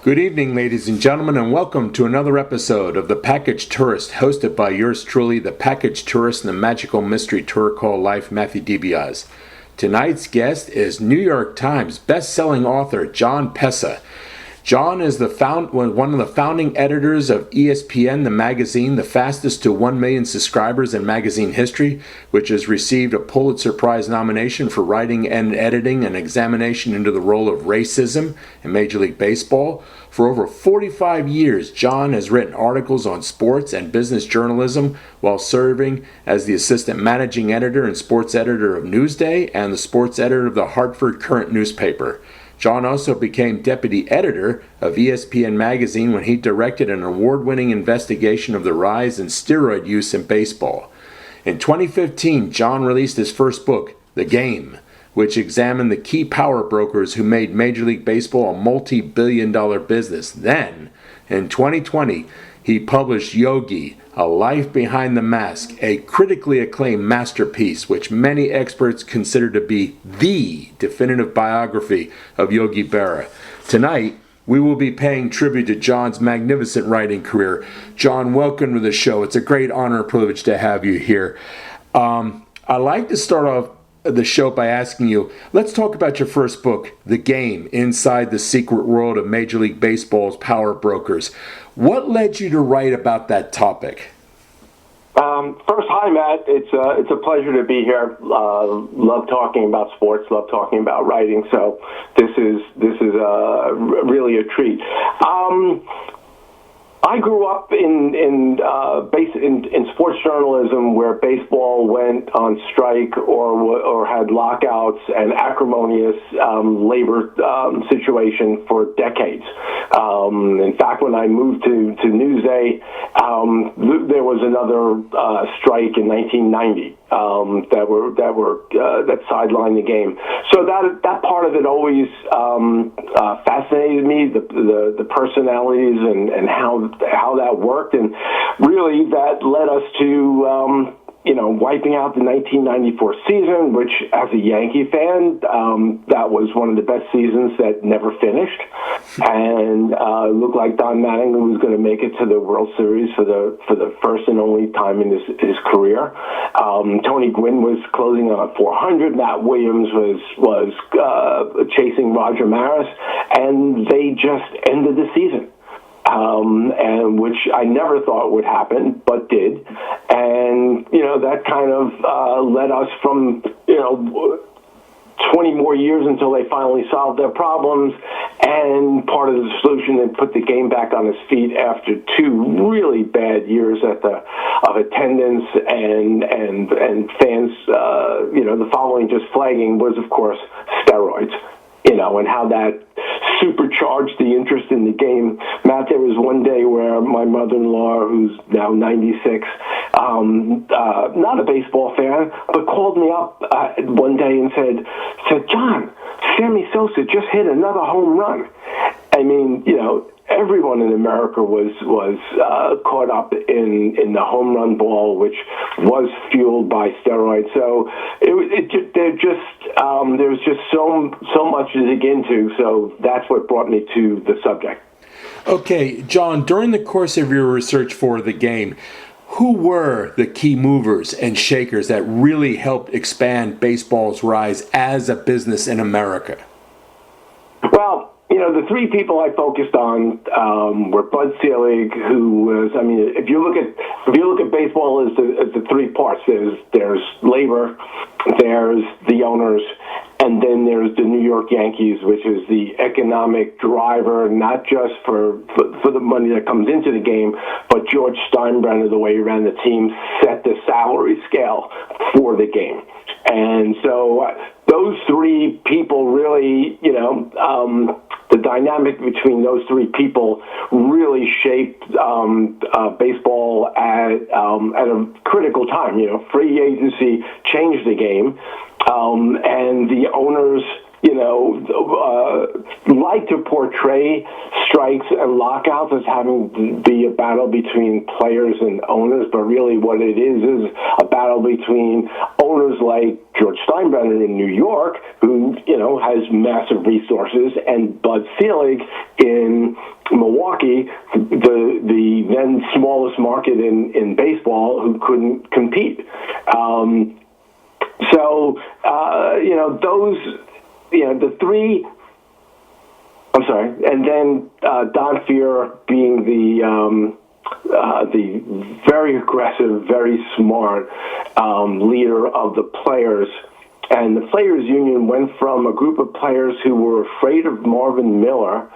Good evening, ladies and gentlemen, and welcome to another episode of The Package Tourist, hosted by yours truly, the Package Tourist and the magical mystery tour called life, Matthew DiBiase. Tonight's guest is New York Times best-selling author John Pessah. John is one of the founding editors of ESPN, the magazine, the fastest to 1 million subscribers in magazine history, which has received a Pulitzer Prize nomination for writing and editing an examination into the role of racism in Major League Baseball. For over 45 years, John has written articles on sports and business journalism while serving as the assistant managing editor and sports editor of Newsday and the sports editor of the Hartford Courant newspaper. John also became deputy editor of ESPN magazine when he directed an award-winning investigation of the rise in steroid use in baseball. In 2015, John released his first book, The Game, which examined the key power brokers who made Major League Baseball a multi-billion-dollar business. Then, in 2020, he published Yogi, A Life Behind the Mask, a critically acclaimed masterpiece which many experts consider to be the definitive biography of Yogi Berra. Tonight, we will be paying tribute to John's magnificent writing career. John, welcome to the show. It's a great honor and privilege to have you here. I'd like to start off the show by asking you, let's talk about your first book, The Game, Inside the Secret World of Major League Baseball's Power Brokers. What led you to write about that topic? First, hi, Matt. It's a pleasure to be here. Love talking about sports. Love talking about writing. So this is really a treat. I grew up in sports journalism where baseball went on strike or had lockouts and acrimonious labor situation for decades. In fact, when I moved to Newsday, there was another strike in 1990 that sidelined the game. So that part of it always fascinated me, the personalities and how that worked, and really that led us to wiping out the 1994 season, which as a Yankee fan, that was one of the best seasons that never finished, and looked like Don Mattingly was going to make it to the World Series for the first and only time in his career. Tony Gwynn was closing on 400. Matt Williams was chasing Roger Maris, and they just ended the season. And which I never thought would happen, but did. And, that kind of led us from, 20 more years until they finally solved their problems. And part of the solution that put the game back on its feet after two really bad years of attendance and fans, the following just flagging was, of course, steroids. And how that supercharged the interest in the game. Matt, there was one day where my mother-in-law, who's now 96, not a baseball fan, but called me up one day and said, John, Sammy Sosa just hit another home run. I mean, everyone in America was caught up in the home run ball, which was fueled by steroids. So there was just so much to dig into. So that's what brought me to the subject. Okay, John, during the course of your research for The Game, who were the key movers and shakers that really helped expand baseball's rise as a business in America? Well, the three people I focused on were Bud Selig, who was, if you look at baseball as the three parts, there's labor, there's the owners, and then there's the New York Yankees, which is the economic driver, not just for the money that comes into the game, but George Steinbrenner, the way he ran the team, set the salary scale for the game. And so those three people really, the dynamic between those three people really shaped baseball at a critical time. Free agency changed the game, and the owners, like to portray strikes and lockouts as having to be a battle between players and owners, but really what it is a battle between owners like George Steinbrenner in New York, who, has massive resources, and Bud Selig in Milwaukee, the then smallest market in baseball, who couldn't compete. The three. I'm sorry, and then Don Fear being the very aggressive, very smart leader of the players. And the Players Union went from a group of players who were afraid of Marvin Miller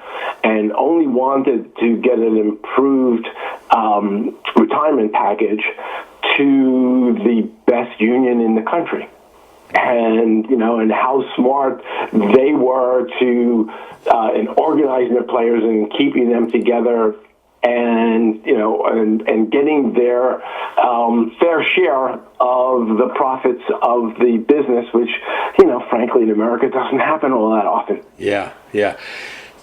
and only wanted to get an improved retirement package to the best union in the country. And how smart they were in organizing their players and keeping them together, and getting their fair share of the profits of the business, which frankly in America doesn't happen all that often. Yeah.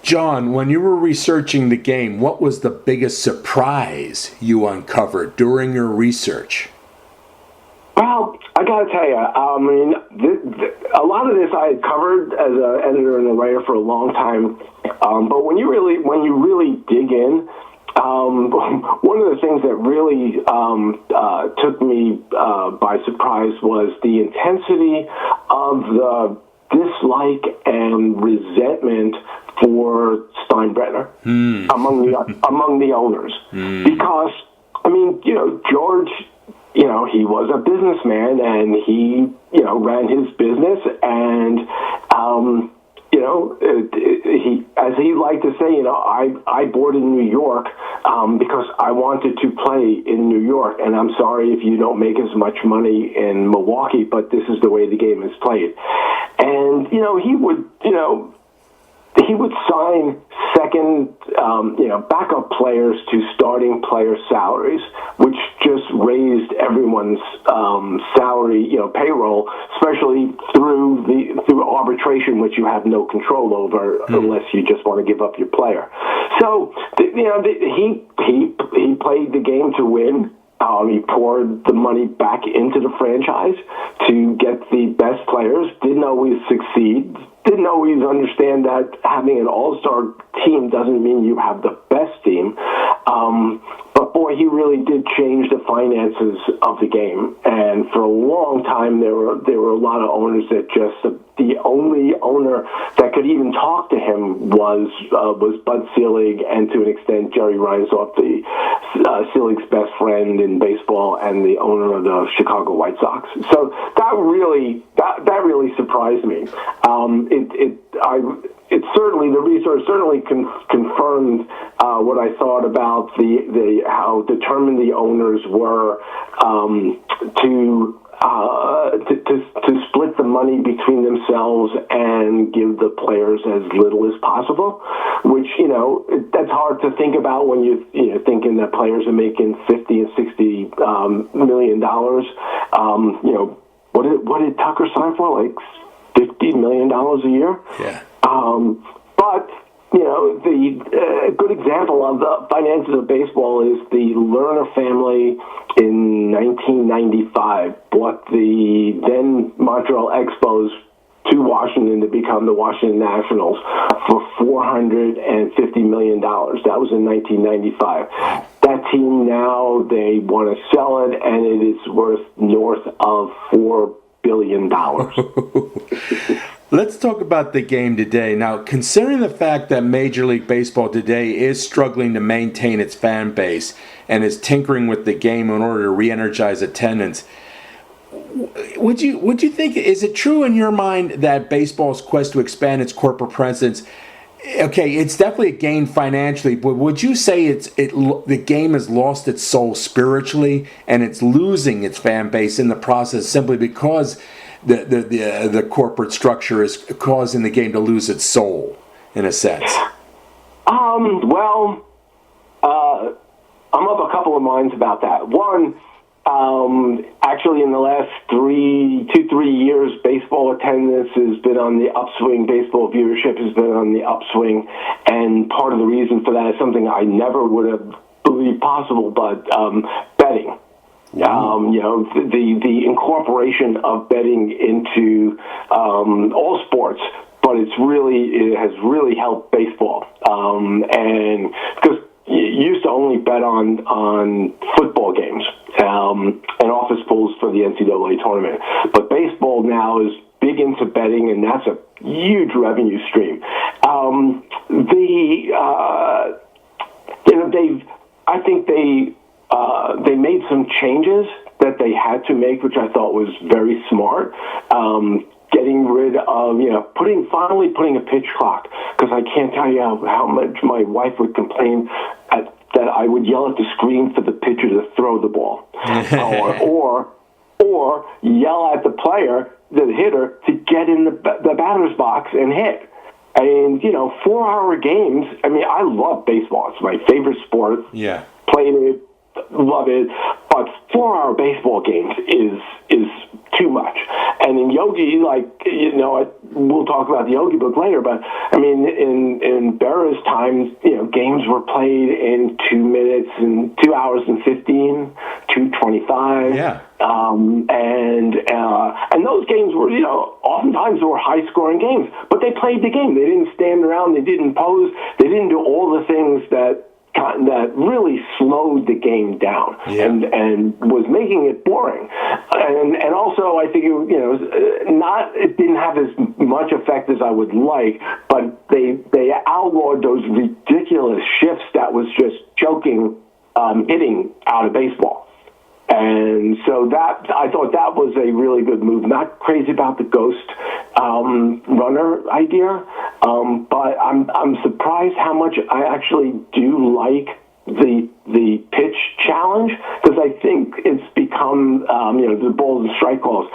John, when you were researching the game, what was the biggest surprise you uncovered during your research? Well, I got to tell you, a lot of this I had covered as an editor and a writer for a long time. But when you really dig in, one of the things that really took me by surprise was the intensity of the dislike and resentment for Steinbrenner among the owners, because George. He was a businessman, and he, ran his business, and, he, as he liked to say, I boarded in New York because I wanted to play in New York, and I'm sorry if you don't make as much money in Milwaukee, but this is the way the game is played. And, he would sign second, backup players to starting player salaries, which just raised everyone's salary, payroll, especially through arbitration, which you have no control over unless you just want to give up your player. So, he played the game to win. He poured the money back into the franchise to get the best players. Didn't always succeed. Didn't always understand that having an all-star team doesn't mean you have the best team. But boy, he really did change the finances of the game. And for a long time, there were a lot of owners that just the only owner that could even talk to him was Bud Selig, and to an extent Jerry Reinsdorf, Selig's best friend in baseball and the owner of the Chicago White Sox. So that really surprised me. It certainly, the research certainly confirmed what I thought about how determined the owners were to split the money between themselves and give the players as little as possible, which that's hard to think about when you're thinking that players are making $50 and $60 million. What did Tucker sign for? Like $50 million a year? Yeah. But the good example of the finances of baseball is the Lerner family in 1995 bought the then Montreal Expos to Washington to become the Washington Nationals for $450 million. That was in 1995. That team now, they want to sell it, and it is worth north of $4 billion. Let's talk about the game today. Now, considering the fact that Major League Baseball today is struggling to maintain its fan base and is tinkering with the game in order to re-energize attendance, would you think, is it true in your mind that baseball's quest to expand its corporate presence, okay, it's definitely a gain financially, but would you say the game has lost its soul spiritually and it's losing its fan base in the process simply because the corporate structure is causing the game to lose its soul, in a sense? I'm of a couple of minds about that. One, actually in the last 3 years, baseball attendance has been on the upswing. Baseball viewership has been on the upswing. And part of the reason for that is something I never would have believed possible, but betting. The incorporation of betting into all sports, but it has really helped baseball. And because you used to only bet on football games and office pools for the NCAA tournament, but baseball now is big into betting, and that's a huge revenue stream. I think they made some changes that they had to make, which I thought was very smart. Getting rid of, finally putting a pitch clock, because I can't tell you how much my wife would complain that I would yell at the screen for the pitcher to throw the ball, or yell at the player, the hitter, to get in the batter's box and hit. And 4-hour games. I mean, I love baseball; it's my favorite sport. Yeah, played it, love it, but 4-hour baseball games is too much. And in Yogi, we'll talk about the Yogi book later, but I mean, in Berra's times, games were played in 2 minutes and 2 hours and 15, 2:25. Yeah. And those games were, oftentimes they were high-scoring games, but they played the game. They didn't stand around. They didn't pose. They didn't do all the things that really slowed the game down and was making it boring. And also, I think it didn't have as much effect as I would like, but they outlawed those ridiculous shifts that was just choking hitting out of baseball. And so I thought that was a really good move. Not crazy about the ghost runner idea, but I'm surprised how much I actually do like the pitch challenge, because I think it's become the balls and strike calls.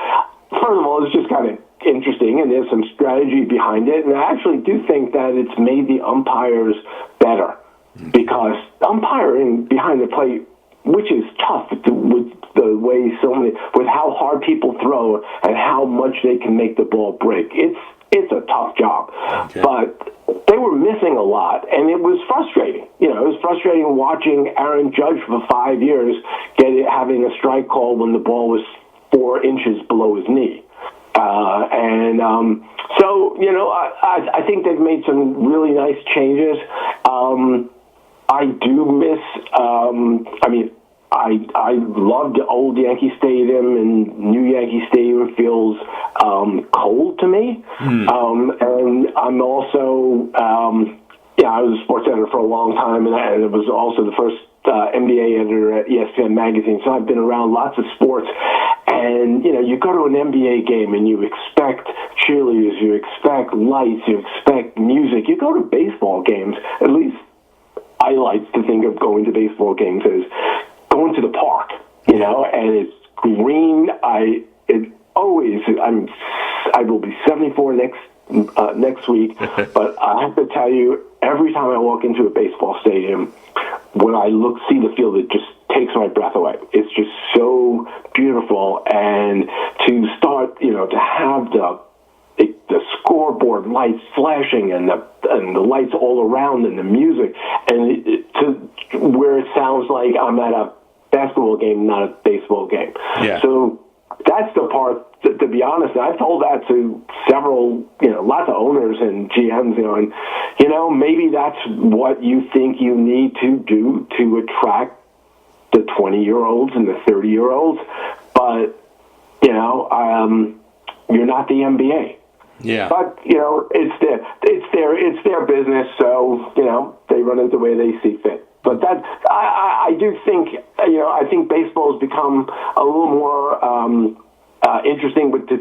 First of all, it's just kind of interesting, and there's some strategy behind it, and I actually do think that it's made the umpires better, because umpiring behind the plate, which is tough with the way with how hard people throw and how much they can make the ball break. It's a tough job. Okay. But they were missing a lot, and it was frustrating. It was frustrating watching Aaron Judge for 5 years having a strike call when the ball was 4 inches below his knee. I think they've made some really nice changes. I do miss, I loved the old Yankee Stadium, and new Yankee Stadium feels cold to me. And I'm also, I was a sports editor for a long time, and it was also the first NBA editor at ESPN Magazine, so I've been around lots of sports. And, you go to an NBA game and you expect cheerleaders, you expect lights, you expect music. You go to baseball games, at least I like to think of going to baseball games as going to the park, and it's green. I will be 74 next week, but I have to tell you, every time I walk into a baseball stadium, when I see the field, it just takes my breath away. It's just so beautiful, and to start, to have the scoreboard lights flashing and the lights all around and the music, and to where it sounds like I'm at a basketball game, not a baseball game. Yeah. So that's the part, to be honest, and I've told that to several, lots of owners and GMs, and, maybe that's what you think you need to do to attract the 20-year-olds and the 30-year-olds, but, you're not the NBA. Yeah. But, it's their business, so, they run it the way they see fit. But I do think, I think baseball has become a little more interesting with the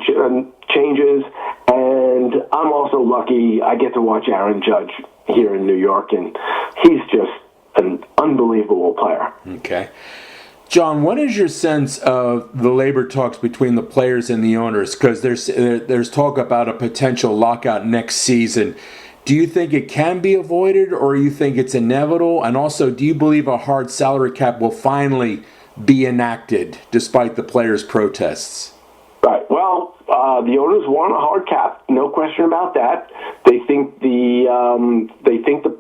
changes, and I'm also lucky I get to watch Aaron Judge here in New York, and he's just an unbelievable player. Okay. John, what is your sense of the labor talks between the players and the owners? Because there's talk about a potential lockout next season. Do you think it can be avoided, or you think it's inevitable? And also, do you believe a hard salary cap will finally be enacted despite the players' protests? Right. Well, the owners want a hard cap, no question about that. They think the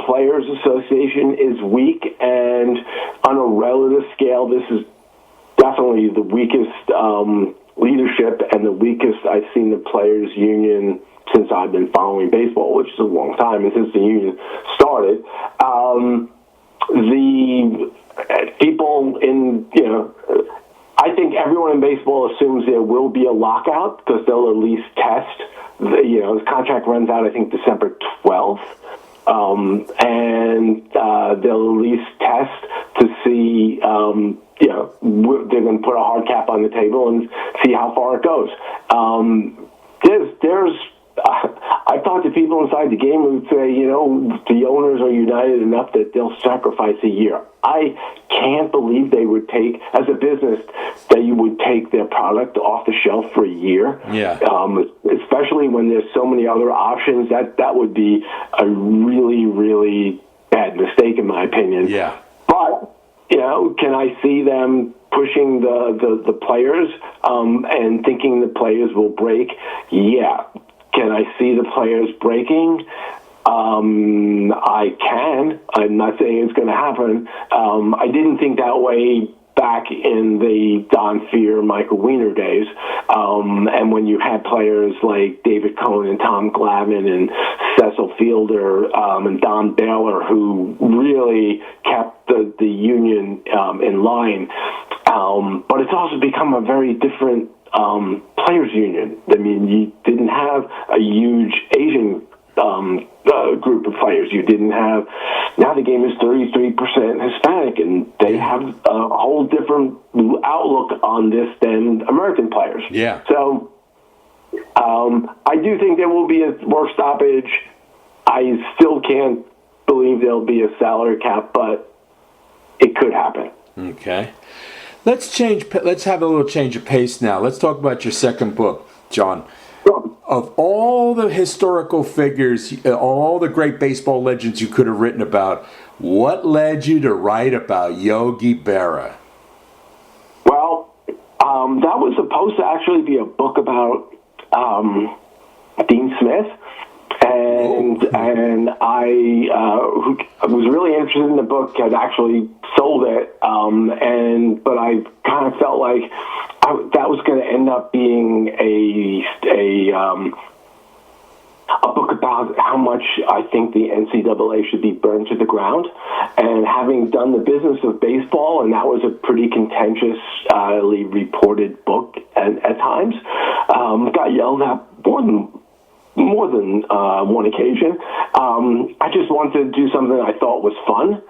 Players Association is weak, and on a relative scale, this is definitely the weakest leadership and the weakest I've seen the Players Union since I've been following baseball, which is a long time, and since the union started. The people in, I think everyone in baseball assumes there will be a lockout because they'll at least test. The contract runs out, I think, December 12th. And they'll at least test to see, they're going to put a hard cap on the table and see how far it goes. I've talked to people inside the game who say, the owners are united enough that they'll sacrifice a year. I can't believe they would take, as a business, that you would take their product off the shelf for a year. Yeah. Especially when there's so many other options. That would be a really, really bad mistake, in my opinion. Yeah. But, can I see them pushing the players and thinking the players will break? Yeah. Can I see the players breaking? I can. I'm not saying it's going to happen. I didn't think that way back in the Don Fear, Michael Weiner days. And when you had players like David Cohn and Tom Glavine and Cecil Fielder and Don Baylor who really kept the union in line. But it's also become a very different players union. I mean, you didn't have a huge Asian group of players. You didn't have, now the game is 33% Hispanic, and they have a whole different outlook on this than American players. Yeah. So I do think there will be a work stoppage. I still can't believe there'll be a salary cap, but it could happen. Okay. Let's have a little change of pace now. Let's talk about your second book, John. Of all the historical figures, all the great baseball legends you could have written about, what led you to write about Yogi Berra? Well, that was supposed to actually be a book about Dean Smith. And I was really interested in the book. I'd actually sold it, but I kind of felt like that was going to end up being a book about how much I think the NCAA should be burned to the ground. And having done the business of baseball, and that was a pretty contentiously reported book at times, got yelled at more than one occasion. I just wanted to do something I thought was fun,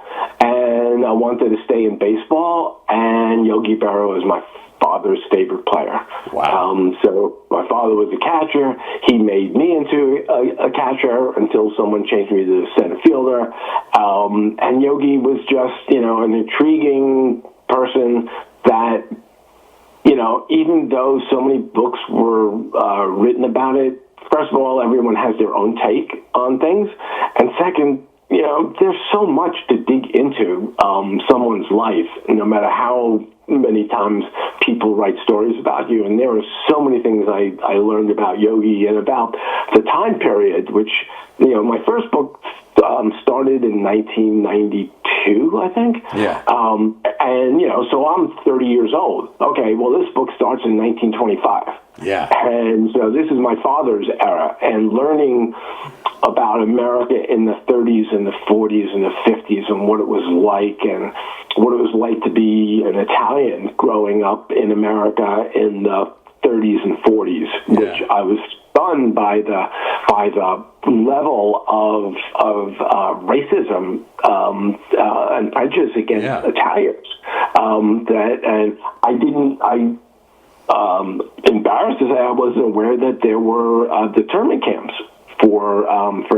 and I wanted to stay in baseball, and Yogi Berra was my father's favorite player. Wow. So my father was a catcher. He made me into a catcher until someone changed me to the center fielder. And Yogi was just, an intriguing person that, even though so many books were written about it, first of all, everyone has their own take on things. And second, there's so much to dig into someone's life, no matter how many times people write stories about you. And there are so many things I learned about Yogi and about the time period, which, my first book started in 1992, I think. Yeah. So I'm 30 years old. Okay, well, this book starts in 1925. Yeah. And so this is my father's era, and learning about America in the 30s and the 40s and the 50s and what it was like, and what it was like to be an Italian growing up in America in the 30s and 40s, which I was stunned by the level of racism and prejudice against Italians. Embarrassed to say I wasn't aware that there were internment camps for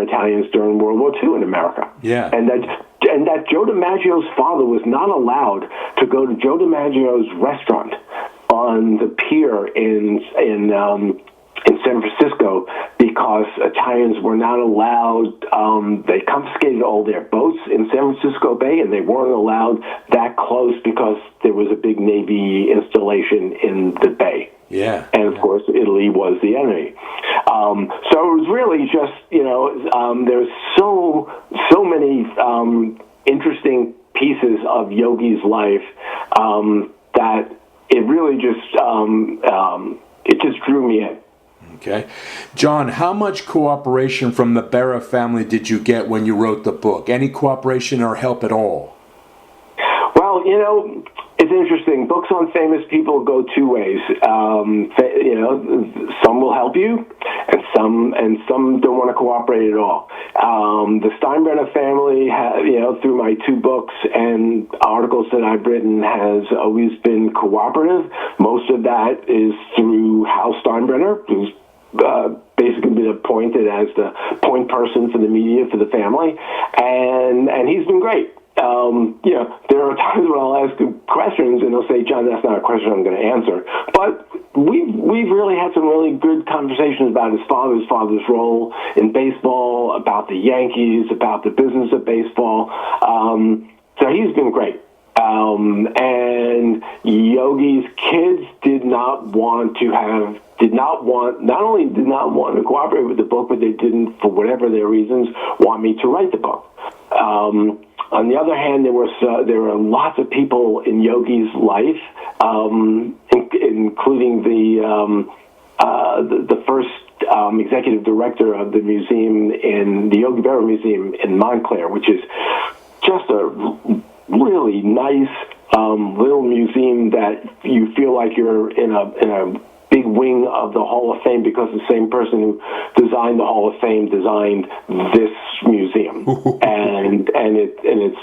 Italians during World War II in America. Yeah. And that Joe DiMaggio's father was not allowed to go to Joe DiMaggio's restaurant on the pier in San Francisco because Italians were not allowed. They confiscated all their boats in San Francisco Bay, and they weren't allowed that close because there was a big Navy installation in the bay. Yeah. And of course, Italy was the enemy. So it was really just, there's so many interesting pieces of Yogi's life that it really just, it just drew me in. Okay. John, how much cooperation from the Berra family did you get when you wrote the book? Any cooperation or help at all? Well, it's interesting. Books on famous people go two ways. Some will help you, and some don't want to cooperate at all. The Steinbrenner family, through my two books and articles that I've written, has always been cooperative. Most of that is through Hal Steinbrenner, who's basically been appointed as the point person for the media for the family, and he's been great. There are times when I'll ask him questions and he'll say, "John, that's not a question I'm going to answer." But we've really had some really good conversations about his father's role in baseball, about the Yankees, about the business of baseball. So he's been great. And Yogi's kids not only did not want to cooperate with the book, but they didn't, for whatever their reasons, want me to write the book. On the other hand, there were lots of people in Yogi's life, including the first executive director of the museum in the Yogi Berra Museum in Montclair, which is just a really nice little museum that you feel like you're in a big wing of the Hall of Fame, because the same person who designed the Hall of Fame designed this museum, and it's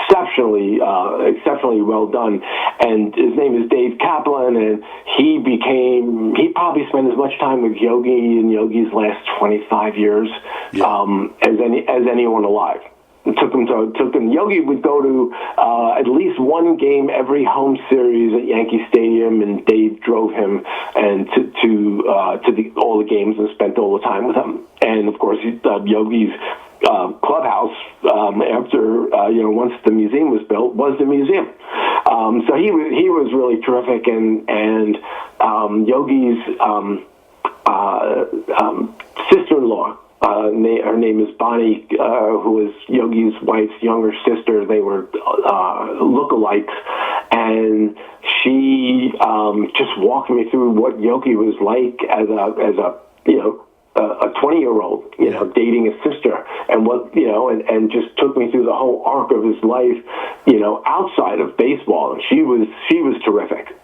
exceptionally well done. And his name is Dave Kaplan, and he probably spent as much time with Yogi in Yogi's last 25 years as anyone alive. Took him. Yogi would go to at least one game every home series at Yankee Stadium, and Dave drove him and to all the games and spent all the time with him. And of course, Yogi's clubhouse after once the museum was built was the museum. So he was really terrific, and Yogi's sister-in-law. Her name is Bonnie, who is Yogi's wife's younger sister. They were lookalikes, and she just walked me through what Yogi was like as a 20-year-old, dating a sister, and and just took me through the whole arc of his life, outside of baseball. And she was terrific.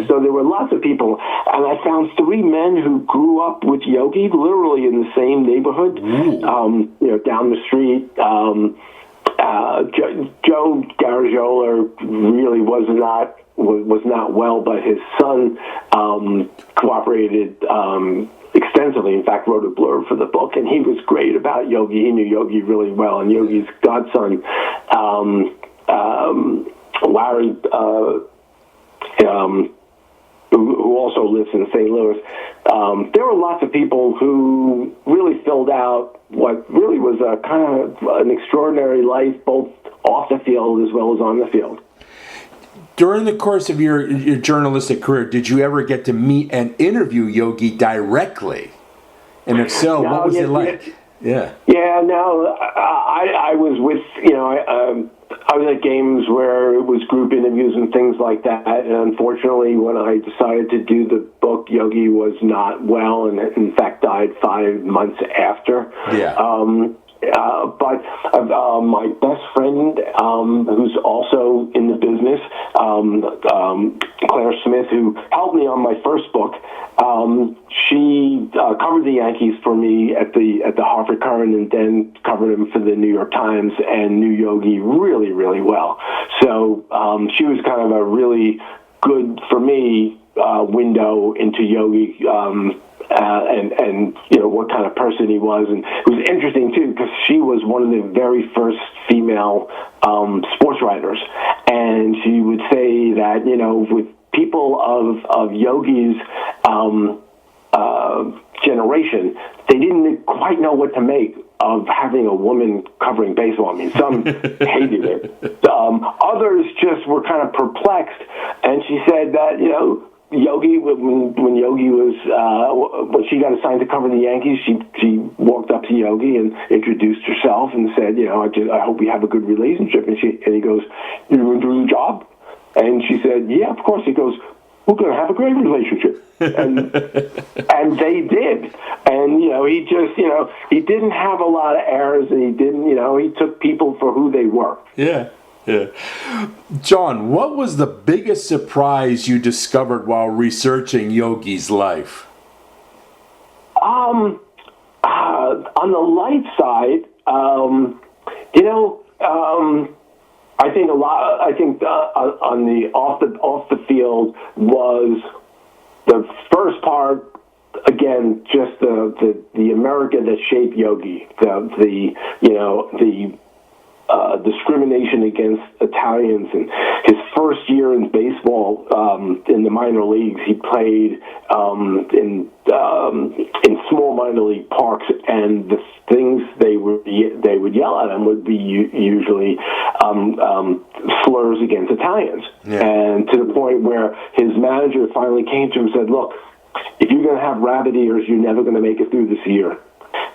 So there were lots of people, and I found three men who grew up with Yogi, literally in the same neighborhood, down the street. Joe Garagiola really was not well, but his son cooperated extensively. In fact, wrote a blurb for the book, and he was great about Yogi. He knew Yogi really well, and Yogi's godson, Larry. Who also lives in St. Louis. There were lots of people who really filled out what really was a kind of an extraordinary life, both off the field as well as on the field. During the course of your journalistic career, did you ever get to meet and interview Yogi directly? And if so, what was it like? Yeah, no, I was with, I was at games where it was group interviews and things like that. And unfortunately, when I decided to do the book, Yogi was not well, and in fact died 5 months after. Yeah. But my best friend, who's also in the business, Claire Smith, who helped me on my first book, she covered the Yankees for me at the Hartford Courant, and then covered him for the New York Times, and knew Yogi really, really well. So she was kind of a really good, for me, window into Yogi. And what kind of person he was. And it was interesting, too, because she was one of the very first female sports writers. And she would say that, with people of Yogi's generation, they didn't quite know what to make of having a woman covering baseball. I mean, some hated it. Others just were kind of perplexed. And she said that, Yogi, when Yogi was when she got assigned to cover the Yankees, she walked up to Yogi and introduced herself and said, I hope we have a good relationship. And he goes, "You want to do the job?" And she said, "Yeah, of course." He goes, we're going to have a great relationship. And they did. And, he just, he didn't have a lot of errors, and he didn't, he took people for who they were. Yeah. Yeah. John, what was the biggest surprise you discovered while researching Yogi's life? On the light side, I think on the off the field was the first part. Again, just the America that shaped Yogi, the discrimination against Italians, and his first year in baseball in the minor leagues, he played in small minor league parks, and the things they would yell at him would be usually slurs against Italians, and to the point where his manager finally came to him and said, "Look, if you're going to have rabbit ears, you're never going to make it through this year.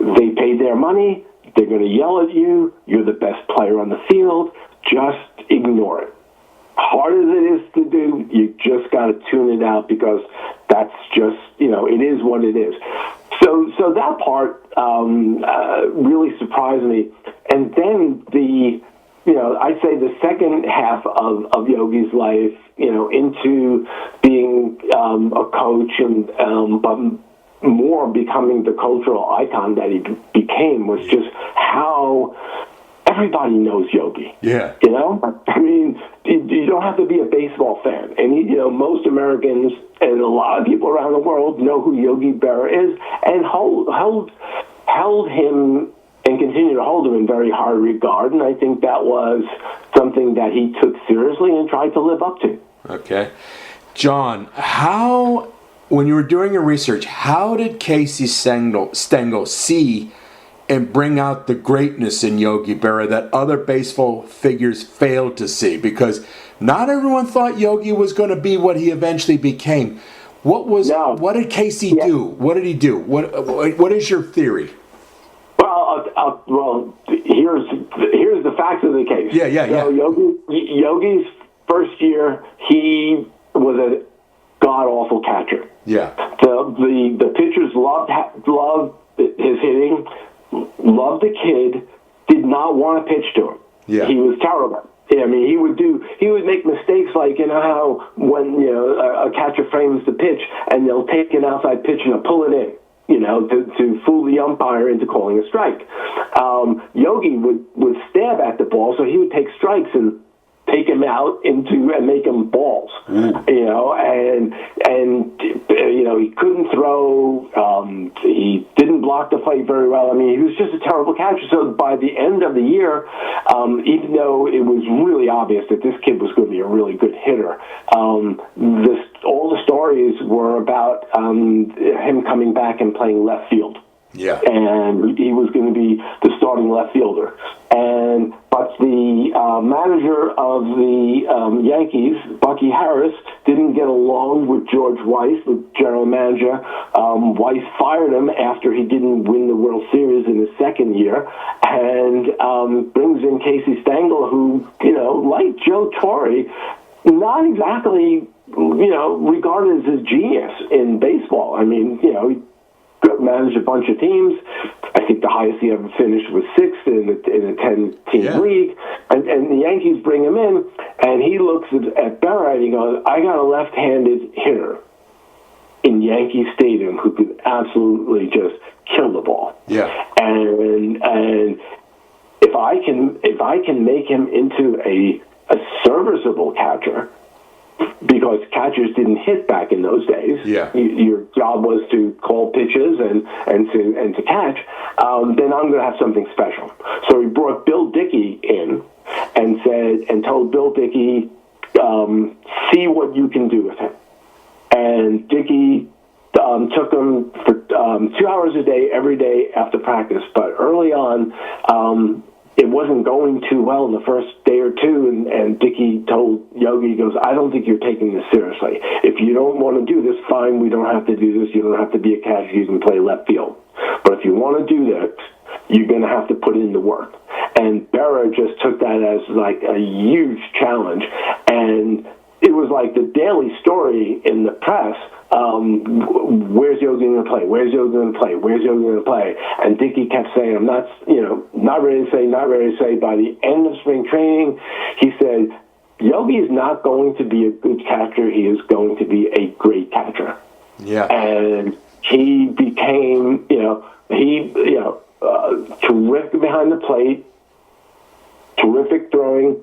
They paid their money. They're going to yell at you. You're the best player on the field. Just ignore it. Hard as it is to do, you just got to tune it out, because that's just, it is what it is." So that part really surprised me. And then I'd say the second half of Yogi's life, into being a coach and but more becoming the cultural icon that he became, was just how everybody knows Yogi. Yeah. I mean, you don't have to be a baseball fan. And, most Americans and a lot of people around the world know who Yogi Berra is, and held him and continue to hold him in very high regard. And I think that was something that he took seriously and tried to live up to. Okay. John, when you were doing your research, how did Casey Stengel see and bring out the greatness in Yogi Berra that other baseball figures failed to see? Because not everyone thought Yogi was going to be what he eventually became. What did Casey do? What did he do? What is your theory? Well, here's the facts of the case. Yeah. Yogi's first year, he was a god-awful catcher. Yeah. The pitchers loved his hitting, loved the kid, did not want to pitch to him. Yeah. He was terrible. I mean, he would make mistakes, like, how when, a catcher frames the pitch and they'll take an outside pitch and they'll pull it in, to fool the umpire into calling a strike. Yogi would stab at the ball, so he would take strikes and take him out and make him balls, and he couldn't throw. He didn't block the fight very well. I mean, he was just a terrible catcher. So by the end of the year, even though it was really obvious that this kid was going to be a really good hitter, all the stories were about him coming back and playing left field. Yeah. And he was going to be the starting left fielder. But the manager of the Yankees, Bucky Harris, didn't get along with George Weiss, the general manager. Weiss fired him after he didn't win the World Series in his second year, and brings in Casey Stengel, who, like Joe Torre, not exactly, regarded as a genius in baseball. I mean, he managed a bunch of teams. I think the highest he ever finished was sixth in a 10-team league. And the Yankees bring him in, and he looks at Berra and he goes, "I got a left-handed hitter in Yankee Stadium who could absolutely just kill the ball. Yeah. And if I can make him into a serviceable catcher, because catchers didn't hit back in those days. Yeah. Your job was to call pitches and to catch. Then I'm going to have something special. So he brought Bill Dickey in and told Bill Dickey, see what you can do with him. And Dickey took him for 2 hours a day, every day after practice. But early on, it wasn't going too well in the first day or two, and Dickey told Yogi, he goes, "I don't think you're taking this seriously. If you don't want to do this, fine, we don't have to do this. You don't have to be a catcher. You can play left field. But if you want to do this, you're going to have to put in the work." And Berra just took that as like a huge challenge, and it was like the daily story in the press. Where's Yogi going to play? Where's Yogi going to play? Where's Yogi going to play? And Dickie kept saying, I'm not, not ready to say, not ready to say. By the end of spring training, he said, Yogi is not going to be a good catcher. He is going to be a great catcher. Yeah. And he became, terrific behind the plate, terrific throwing,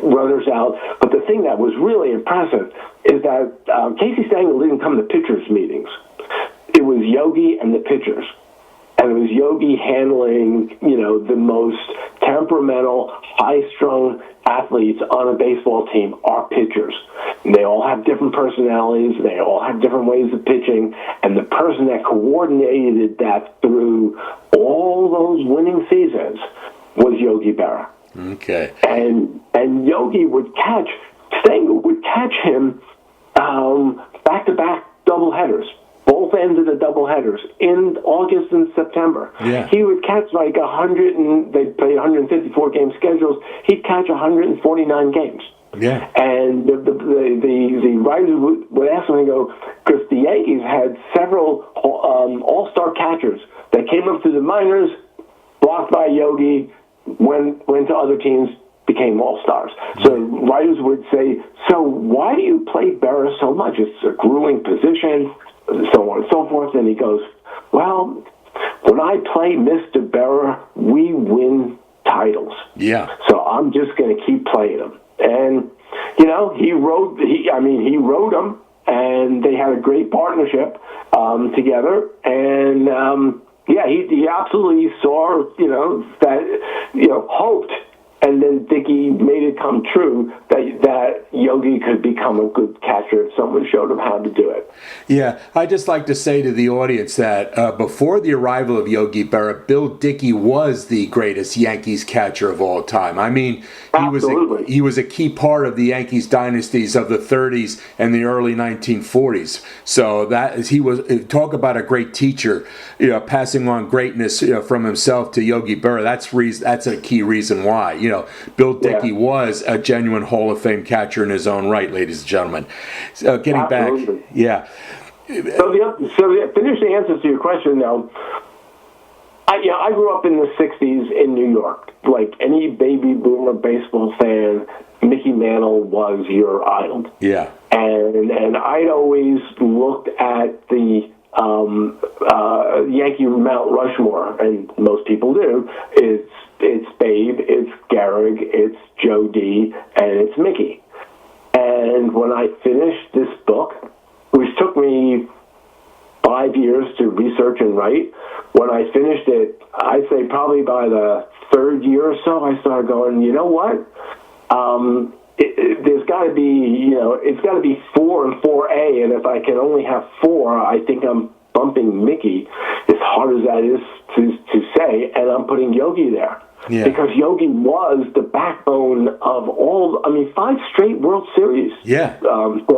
runners out. But the thing that was really impressive is that Casey Stengel didn't come to pitchers' meetings. It was Yogi and the pitchers. And it was Yogi handling, the most temperamental, high-strung athletes on a baseball team are pitchers. And they all have different personalities. They all have different ways of pitching. And the person that coordinated that through all those winning seasons was Yogi Berra. Okay. And Yogi would catch, Stengel would catch him back-to-back doubleheaders. Both ends of the doubleheaders in August and September. Yeah. He would catch like 100, and they played 154 game schedules. He'd catch 149 games. Yeah. And the writers would ask him and go, because the Yankees had several all-star catchers that came up to the minors, blocked by Yogi, went to other teams, became all-stars. So writers would say, so why do you play Berra so much? It's a grueling position, so on and so forth. And he goes, well, when I play Mr. Berra, we win titles. Yeah. So I'm just going to keep playing him. And, he wrote them, and they had a great partnership together. And, he absolutely saw, hoped. And then Dickie made it come true that Yogi could become a good catcher if someone showed him how to do it. Yeah, I'd just like to say to the audience that before the arrival of Yogi Berra, Bill Dickey was the greatest Yankees catcher of all time. I mean, he was a key part of the Yankees dynasties of the 30s and the early 1940s. So talk about a great teacher, passing on greatness from himself to Yogi Berra. That's a key reason why. Bill Dickey was a genuine Hall of Fame catcher in his own right, ladies and gentlemen. So getting back, yeah. So to finish the answer to your question, now, I grew up in the '60s in New York. Like any baby boomer baseball fan, Mickey Mantle was your idol. Yeah. And I'd always looked at the Yankee Mount Rushmore, and most people do. It's Babe, it's Gehrig, it's Joe D, and it's Mickey. And when I finished this book, which took me 5 years to research and write, when I finished it, I'd say probably by the third year or so, I started going, you know what? There's got to be, it's got to be 4 and 4A, and if I can only have 4, I think I'm bumping Mickey, as hard as that is to say, and I'm putting Yogi there. Yeah. Because Yogi was the backbone of 5 straight World Series. Yeah.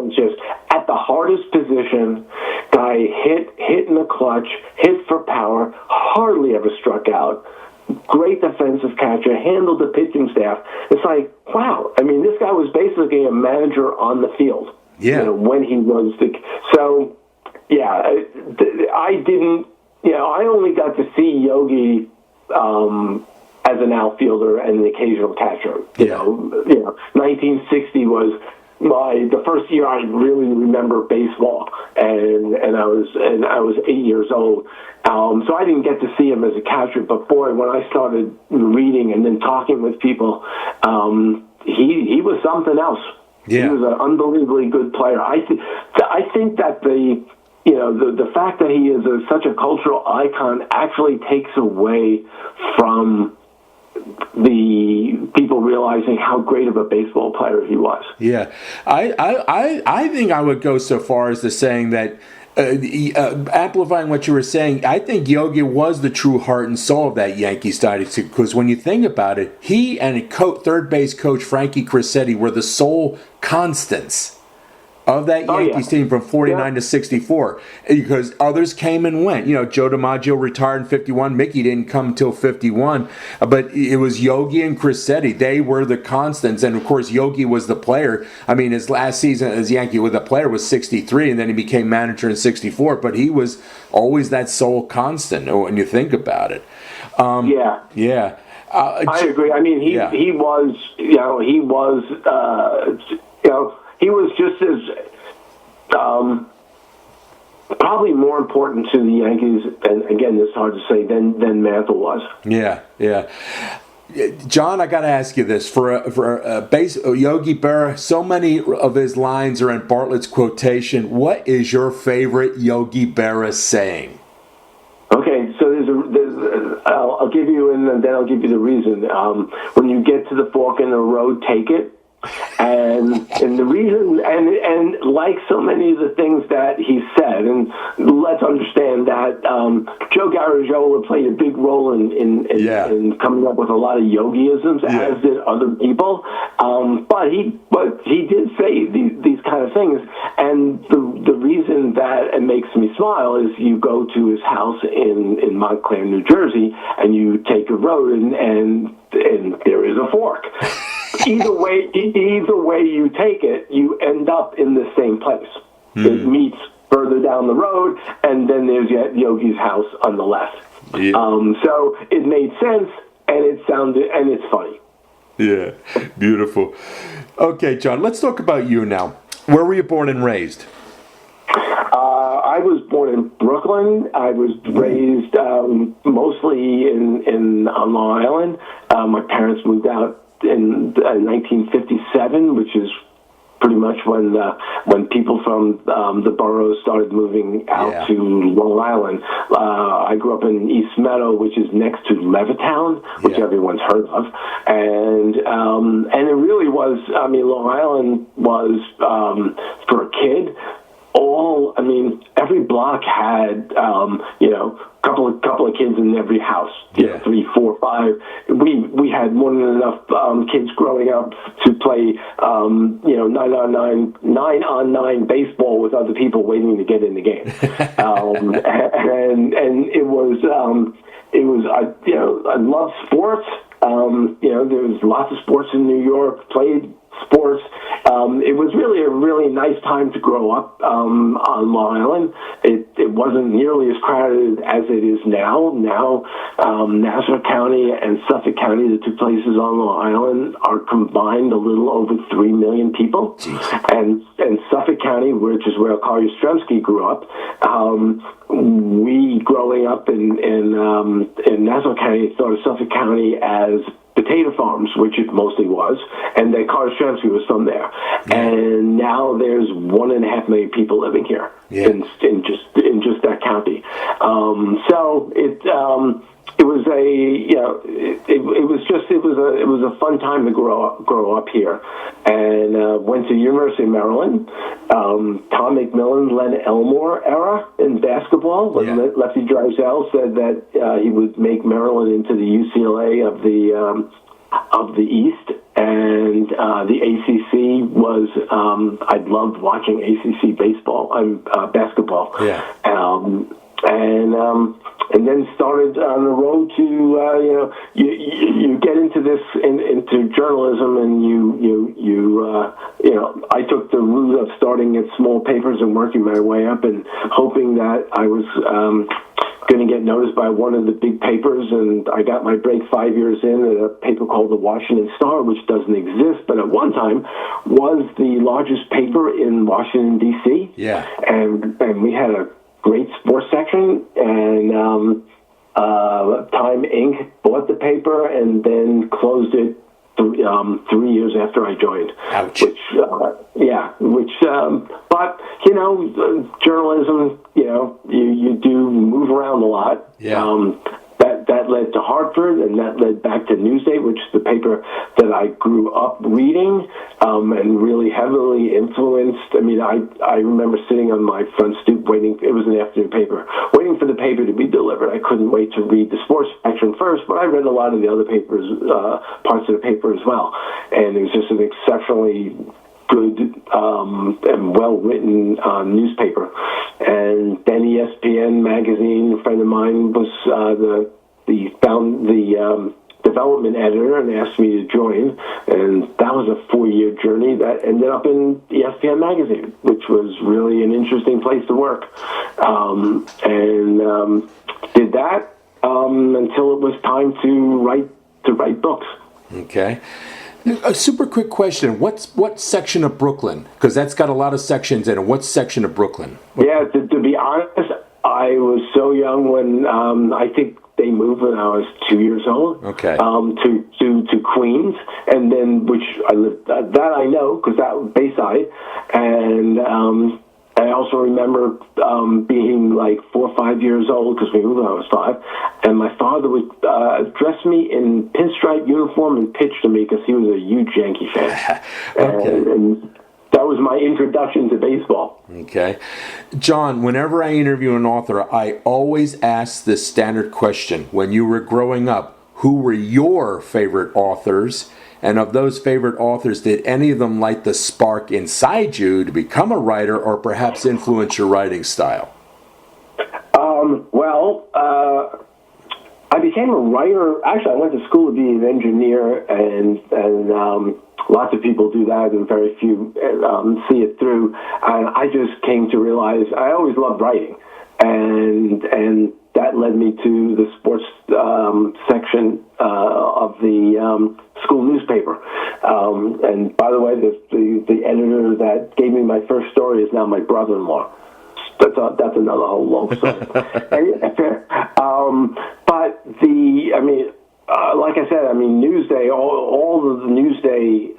Just at the hardest position, guy hit in the clutch, hit for power, hardly ever struck out. Great defensive catcher, handled the pitching staff. It's like, wow. This guy was basically a manager on the field. Yeah. When he was So, yeah, I didn't. I only got to see Yogi as an outfielder and an occasional catcher. 1960 was the first year I really remember baseball, and I was 8 years old. So I didn't get to see him as a catcher, but boy, when I started reading and then talking with people, he was something else. Yeah. He was an unbelievably good player. I think that the fact that he is such a cultural icon actually takes away from the people realizing how great of a baseball player he was. Yeah, I think I would go so far as to saying that, amplifying what you were saying, I think Yogi was the true heart and soul of that Yankees dynasty, because when you think about it, he and third base coach Frankie Crissetti were the sole constants of that Yankees team from 49 to 64, because others came and went. Joe DiMaggio retired in 51. Mickey didn't come until 51, but it was Yogi and Crissetti. They were the constants, and of course Yogi was the player. I mean, his last season as Yankee with a player was 63, and then he became manager in 64, but he was always that sole constant when you think about it. Yeah. I agree. I mean, he was just as probably more important to the Yankees, and again, it's hard to say, than Mantle was. Yeah. John, I got to ask you this: for Yogi Berra, so many of his lines are in Bartlett's quotation. What is your favorite Yogi Berra saying? Okay, so I'll give you, and then I'll give you the reason. When you get to the fork in the road, take it. And the reason, and like so many of the things that he said, and let's understand that Joe Garagiola played a big role in coming up with a lot of yogiisms, as did other people. But he did say these kind of things, and the reason that it makes me smile is you go to his house in Montclair, New Jersey, and you take a road, and there is a fork. Either way you take it, you end up in the same place. It meets further down the road, and then there's Yogi's house on the left. Yeah. So it made sense, and it's funny. Yeah, beautiful. Okay, John, let's talk about you now. Where were you born and raised? I was born in Brooklyn. I was raised mostly on Long Island. My parents moved out in 1957, which is pretty much when people from the boroughs started moving out to Long Island. I grew up in East Meadow, which is next to Levittown, which everyone's heard of, and it really was. I mean, Long Island was for a kid. Every block had couple of kids in every house. 3, 4, 5. We had more than enough kids growing up to play 9-on-9 baseball with other people waiting to get in the game. And it was I love sports. There was lots of sports in New York. Played sports. It was really a really nice time to grow up on Long Island. It wasn't nearly as crowded as it is now. Now, Nassau County and Suffolk County, the two places on Long Island, are combined a little over 3 million people. And Suffolk County, which is where Carl Yastrzemski grew up, we growing up in Nassau County thought of Suffolk County as potato farms, which it mostly was, and then Carl Yastrzemski was from there. And now there's 1.5 million people living here in just that county. So it was a fun time to grow up here, and went to University of Maryland. Tom McMillan, Len Elmore era in basketball, when Lefty Driesell said that he would make Maryland into the UCLA of the East, and the ACC was. I loved watching ACC basketball. And then started on the road to you get into into journalism, and I took the route of starting at small papers and working my way up, and hoping that I was going to get noticed by one of the big papers, and I got my break 5 years in at a paper called the Washington Star, which doesn't exist, but at one time was the largest paper in Washington, D.C. And we had a great sports section, and Time Inc. bought the paper and then closed it 3 years after I joined. Ouch. But journalism, you do move around a lot. That led to Hartford, and that led back to Newsday, which is the paper that I grew up reading, and really heavily influenced. I mean, I remember sitting on my front stoop waiting. It was an afternoon paper, waiting for the paper to be delivered. I couldn't wait to read the sports section first, but I read a lot of the other papers, parts of the paper as well. And it was just an exceptionally good and well-written newspaper. And then ESPN magazine, a friend of mine was the development editor and asked me to join, and that was a 4-year journey that ended up in ESPN magazine, which was really an interesting place to work. Did that until it was time to write books. Okay. A super quick question. What section of Brooklyn? Because that's got a lot of sections in it. What section of Brooklyn? Yeah, to be honest, I was so young when I think they moved when I was 2 years old. Okay. To Queens, and then which I lived that I know because that was Bayside, and I also remember being like 4 or 5 years old because we moved when I was 5, and my father would dress me in pinstripe uniform and pitch to me because he was a huge Yankee fan. Okay. And that was my introduction to baseball. Okay. John, whenever I interview an author, I always ask this standard question. When you were growing up, who were your favorite authors? And of those favorite authors, did any of them light the spark inside you to become a writer or perhaps influence your writing style? I became a writer. Actually, I went to school to be an engineer, and lots of people do that, and very few see it through. And I just came to realize I always loved writing, and that led me to the sports section of the school newspaper. And by the way, the editor that gave me my first story is now my brother-in-law. That's another whole long story. But like I said, Newsday, all of the Newsday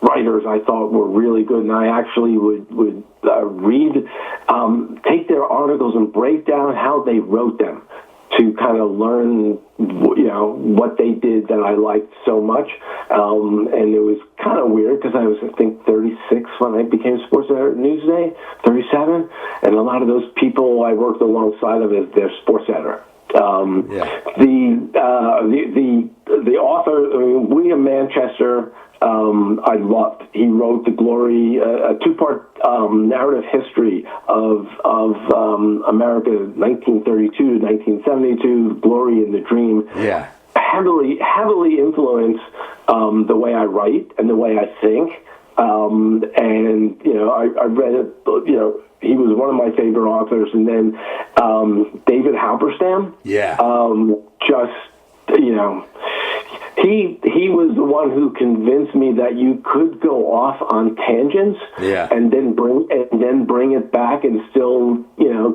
writers I thought were really good, and I actually would read, take their articles and break down how they wrote them to kind of learn, what they did that I liked so much. And it was kind of weird because I was, I think, 36 when I became sports editor at Newsday, 37, and a lot of those people I worked alongside of as their sports editor. The author, William Manchester, I loved. He wrote The Glory, a two-part narrative history of America, 1932 to 1972, Glory and the Dream. Yeah. Heavily influenced the way I write and the way I think. I read it, he was one of my favorite authors. And then David Halberstam. Yeah. He was the one who convinced me that you could go off on tangents, and then bring it back and still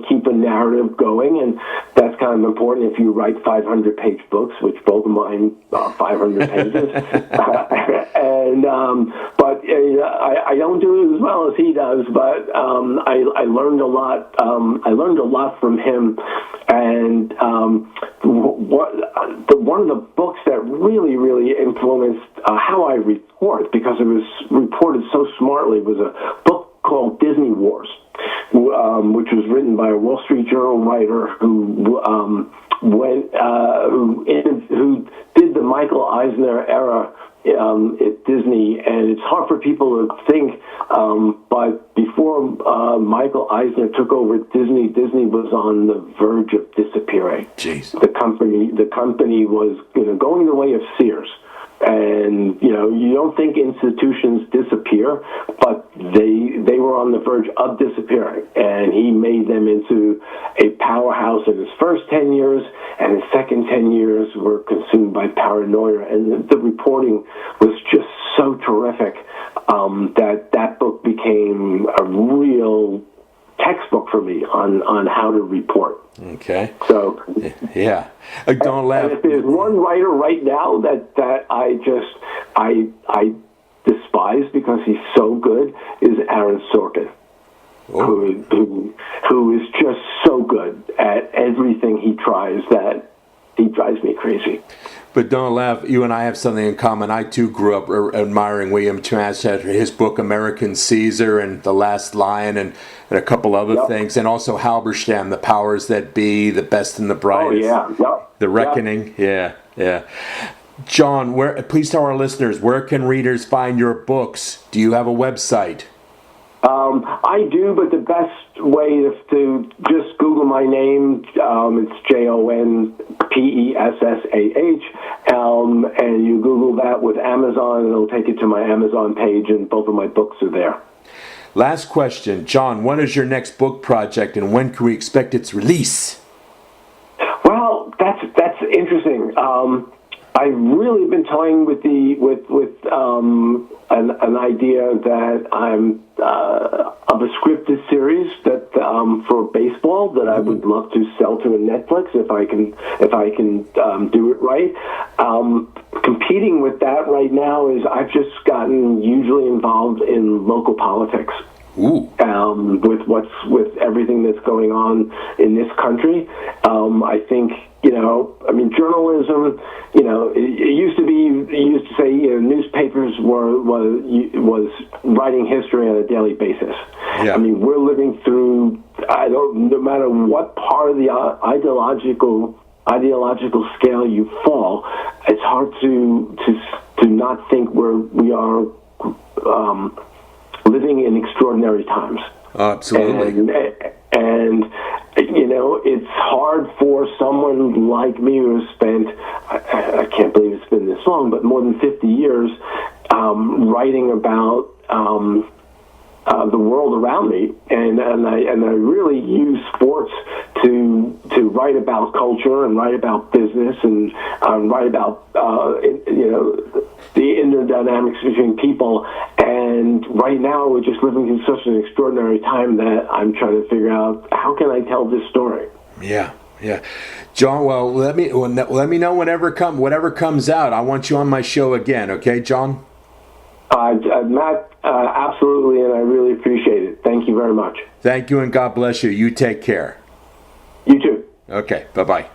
keep a narrative going, and that's kind of important if you write 500-page books, which both of mine are 500 pages. But I don't do it as well as he does, but I learned a lot. I learned a lot from him, and one of the books that really influenced how I report, because it was reported so smartly, was a book called Disney Wars, which was written by a Wall Street Journal writer who did the Michael Eisner era at Disney. And it's hard for people to think, but before Michael Eisner took over Disney, Disney was on the verge of disappearing. Jeez. The company was going the way of Sears. And you don't think institutions disappear, but they were on the verge of disappearing, and he made them into a powerhouse in his first 10 years, and his second 10 years were consumed by paranoia. And the reporting was just so terrific that book became a real textbook for me on how to report. Okay. So yeah, don't laugh. And if there's one writer right now that I despise because he's so good, is Aaron Sorkin, who is just so good at everything he tries that he drives me crazy. But don't laugh. You and I have something in common. I, too, grew up admiring William Manchester, his book American Caesar and The Last Lion and a couple other things. And also Halberstam, The Powers That Be, The Best and the Brightest. Oh, yeah. The Reckoning. Yeah. John, please tell our listeners, where can readers find your books? Do you have a website? I do, but the best way is to just Google my name. It's JONPESSAH, and you Google that with Amazon, and it'll take you to my Amazon page, and both of my books are there. Last question, John. What is your next book project, and when can we expect its release? Well, that's interesting. I've really been toying with an idea that I'm of a scripted series that for baseball that I would love to sell to Netflix if I can do it right. Competing with that right now is I've just gotten hugely involved in local politics. Ooh. With everything that's going on in this country. I think, journalism, it used to say, newspapers was writing history on a daily basis. Yeah. I mean, we're living through, no matter what part of the ideological scale you fall, it's hard to not think we are living in extraordinary times. Absolutely. And it's hard for someone like me who has spent, I can't believe it's been this long, but more than 50 years writing about the world around me, and I really use sports to write about culture and write about business and write about the inner dynamics between people. And right now we're just living in such an extraordinary time that I'm trying to figure out how can I tell this story. Yeah. John, well, let me know whatever comes out. I want you on my show again, okay, John? Matt, absolutely, and I really appreciate it. Thank you very much. Thank you, and God bless you. You take care. You too. Okay, bye-bye.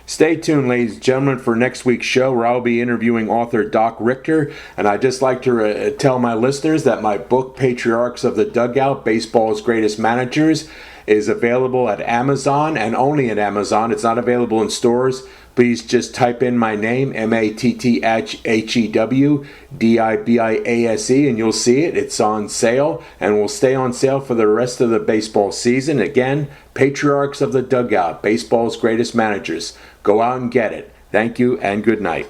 Stay tuned, ladies and gentlemen, for next week's show where I'll be interviewing author Doc Richter. And I'd just like to tell my listeners that my book, Patriarchs of the Dugout, Baseball's Greatest Managers, is available at Amazon and only at Amazon. It's not available in stores. Please just type in my name, MATTHEWDIBIASE, and you'll see it. It's on sale and will stay on sale for the rest of the baseball season. Again, Patriarchs of the Dugout, Baseball's Greatest Managers. Go out and get it. Thank you and good night.